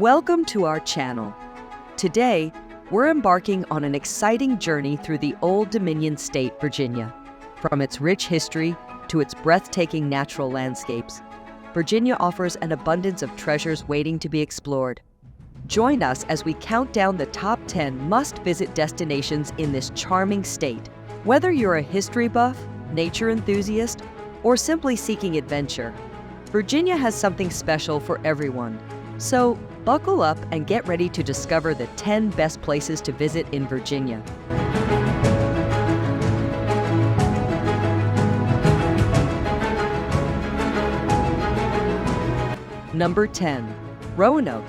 Welcome to our channel. Today, we're embarking on an exciting journey through the Old Dominion State, Virginia. From its rich history to its breathtaking natural landscapes, Virginia offers an abundance of treasures waiting to be explored. Join us as we count down the top 10 must-visit destinations in this charming state. Whether you're a history buff, nature enthusiast, or simply seeking adventure, Virginia has something special for everyone. So, buckle up and get ready to discover the 10 best places to visit in Virginia. Number 10. Roanoke.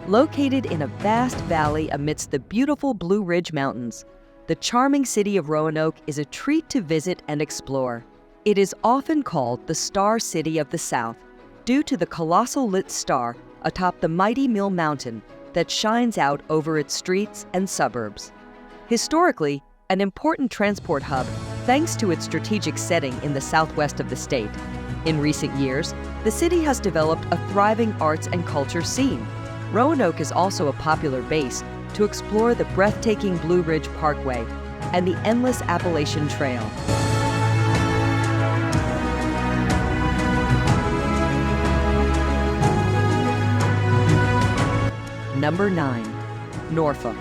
Located in a vast valley amidst the beautiful Blue Ridge Mountains, the charming city of Roanoke is a treat to visit and explore. It is often called the Star City of the South due to the colossal lit star atop the mighty Mill Mountain that shines out over its streets and suburbs. Historically, an important transport hub thanks to its strategic setting in the southwest of the state. In recent years, the city has developed a thriving arts and culture scene. Roanoke is also a popular base to explore the breathtaking Blue Ridge Parkway and the endless Appalachian Trail. Number 9. Norfolk.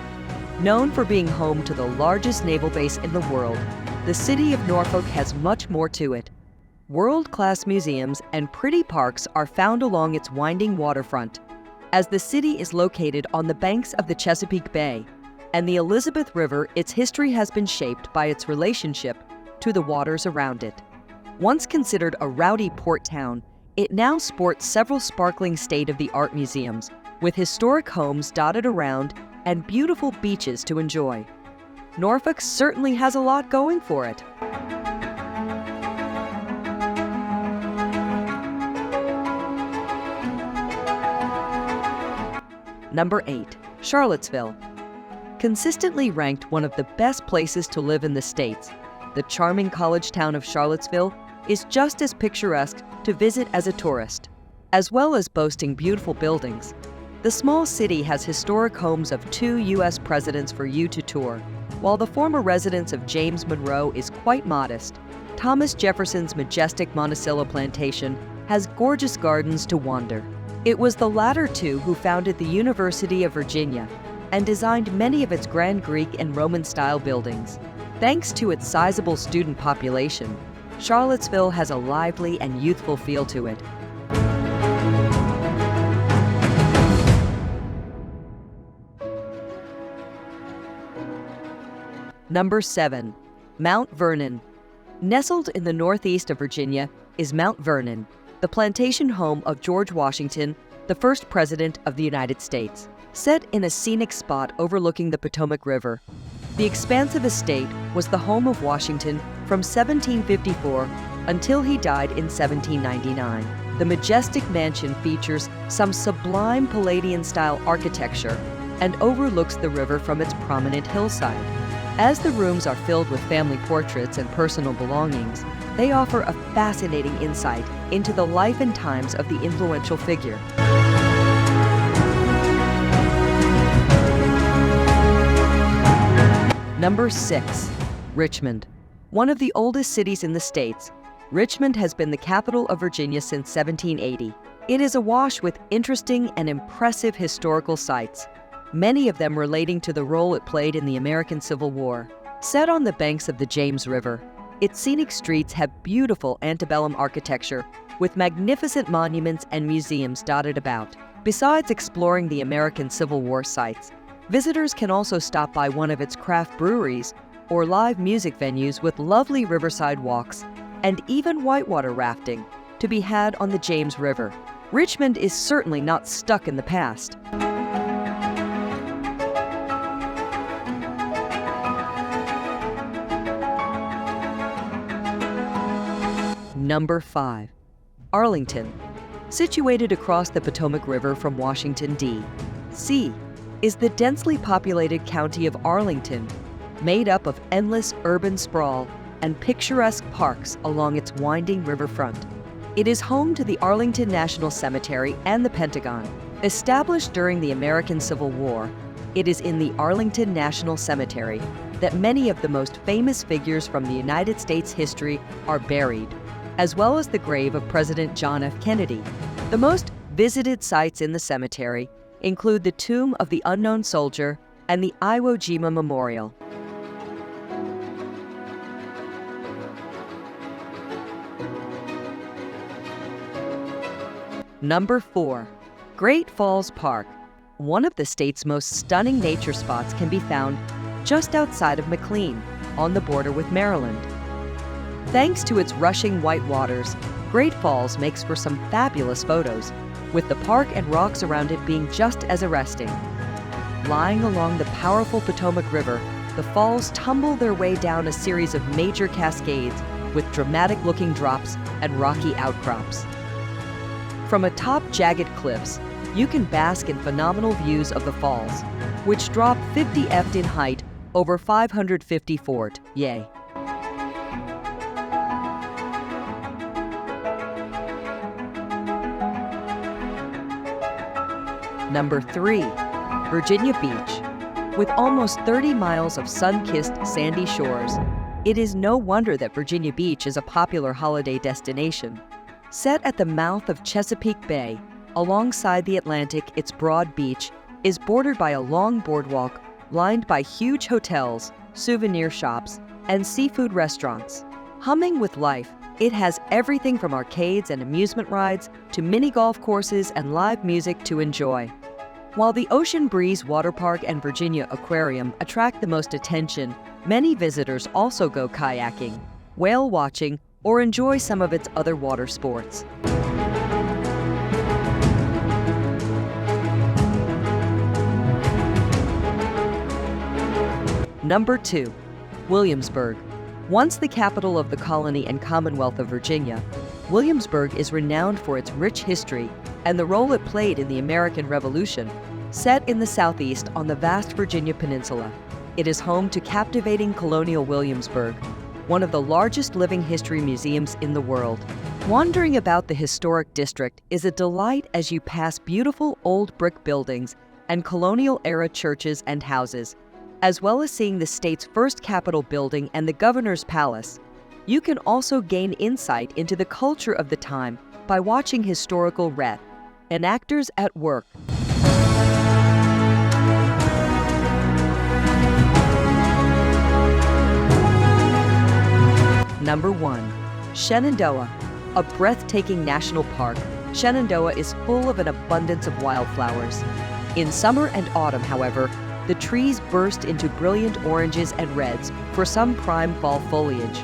Known for being home to the largest naval base in the world, the city of Norfolk has much more to it. World-class museums and pretty parks are found along its winding waterfront. As the city is located on the banks of the Chesapeake Bay and the Elizabeth River, its history has been shaped by its relationship to the waters around it. Once considered a rowdy port town, it now sports several sparkling state-of-the-art museums, with historic homes dotted around and beautiful beaches to enjoy. Norfolk certainly has a lot going for it. Number 8. Charlottesville. Consistently ranked one of the best places to live in the States, the charming college town of Charlottesville is just as picturesque to visit as a tourist. As well as boasting beautiful buildings, the small city has historic homes of 2 U.S. presidents for you to tour. While the former residence of James Monroe is quite modest, Thomas Jefferson's majestic Monticello plantation has gorgeous gardens to wander. It was the latter two who founded the University of Virginia and designed many of its grand Greek and Roman-style buildings. Thanks to its sizable student population, Charlottesville has a lively and youthful feel to it. Number 7. Mount Vernon. Nestled in the northeast of Virginia is Mount Vernon, the plantation home of George Washington, the first president of the United States. Set in a scenic spot overlooking the Potomac River, the expansive estate was the home of Washington from 1754 until he died in 1799. The majestic mansion features some sublime Palladian-style architecture and overlooks the river from its prominent hillside. As the rooms are filled with family portraits and personal belongings, they offer a fascinating insight into the life and times of the influential figure. Number 6. Richmond. One of the oldest cities in the States, Richmond has been the capital of Virginia since 1780. It is awash with interesting and impressive historical sites, many of them relating to the role it played in the American Civil War. Set on the banks of the James River, its scenic streets have beautiful antebellum architecture with magnificent monuments and museums dotted about. Besides exploring the American Civil War sites, visitors can also stop by one of its craft breweries or live music venues with lovely riverside walks and even whitewater rafting to be had on the James River. Richmond is certainly not stuck in the past. Number 5. Arlington. Situated across the Potomac River from Washington, D.C., is the densely populated county of Arlington, made up of endless urban sprawl and picturesque parks along its winding riverfront. It is home to the Arlington National Cemetery and the Pentagon, Established during the American Civil War, it is in the Arlington National Cemetery that many of the most famous figures from the United States history are buried, as well as the grave of President John F. Kennedy. The most visited sites in the cemetery include the tomb of the unknown soldier and the Iwo Jima Memorial. Number 4. Great Falls Park. One of the state's most stunning nature spots can be found just outside of McLean, on the border with Maryland. Thanks to its rushing white waters, Great Falls makes for some fabulous photos, with the park and rocks around it being just as arresting. Lying along the powerful Potomac River, the falls tumble their way down a series of major cascades with dramatic-looking drops and rocky outcrops. From atop jagged cliffs, you can bask in phenomenal views of the falls, which drop 50 feet in height over 550 feet. Yay! Number 3. Virginia Beach. With almost 30 miles of sun-kissed sandy shores, it is no wonder that Virginia Beach is a popular holiday destination. Set at the mouth of Chesapeake Bay, alongside the Atlantic, its broad beach is bordered by a long boardwalk lined by huge hotels, souvenir shops, and seafood restaurants. Humming with life, it has everything from arcades and amusement rides to mini golf courses and live music to enjoy. While the Ocean Breeze Water Park and Virginia Aquarium attract the most attention, many visitors also go kayaking, whale watching, or enjoy some of its other water sports. Number 2. Williamsburg. Once the capital of the colony and Commonwealth of Virginia, Williamsburg is renowned for its rich history and the role it played in the American Revolution. Set in the southeast on the vast Virginia Peninsula, it is home to captivating Colonial Williamsburg, one of the largest living history museums in the world. Wandering about the historic district is a delight as you pass beautiful old brick buildings and colonial-era churches and houses, as well as seeing the state's first Capitol building and the Governor's Palace. You can also gain insight into the culture of the time by watching historical reenactors at work. Number 1. Shenandoah. A breathtaking national park, Shenandoah is full of an abundance of wildflowers. In summer and autumn, however, the trees burst into brilliant oranges and reds for some prime fall foliage.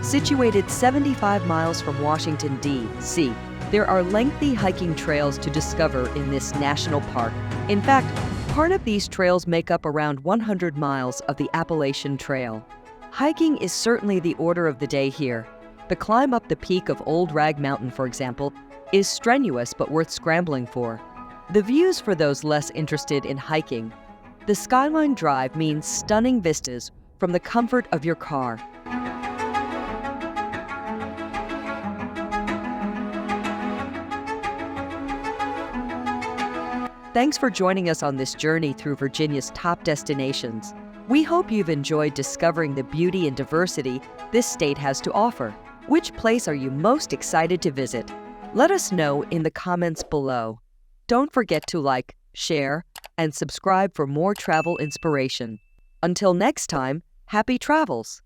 Situated 75 miles from Washington, D.C., there are lengthy hiking trails to discover in this national park. In fact, part of these trails make up around 100 miles of the Appalachian Trail. Hiking is certainly the order of the day here. The climb up the peak of Old Rag Mountain, for example, is strenuous but worth scrambling for. The views for those less interested in hiking. The Skyline Drive means stunning vistas from the comfort of your car. Thanks for joining us on this journey through Virginia's top destinations. We hope you've enjoyed discovering the beauty and diversity this state has to offer. Which place are you most excited to visit? Let us know in the comments below. Don't forget to like, share, and subscribe for more travel inspiration. Until next time, happy travels!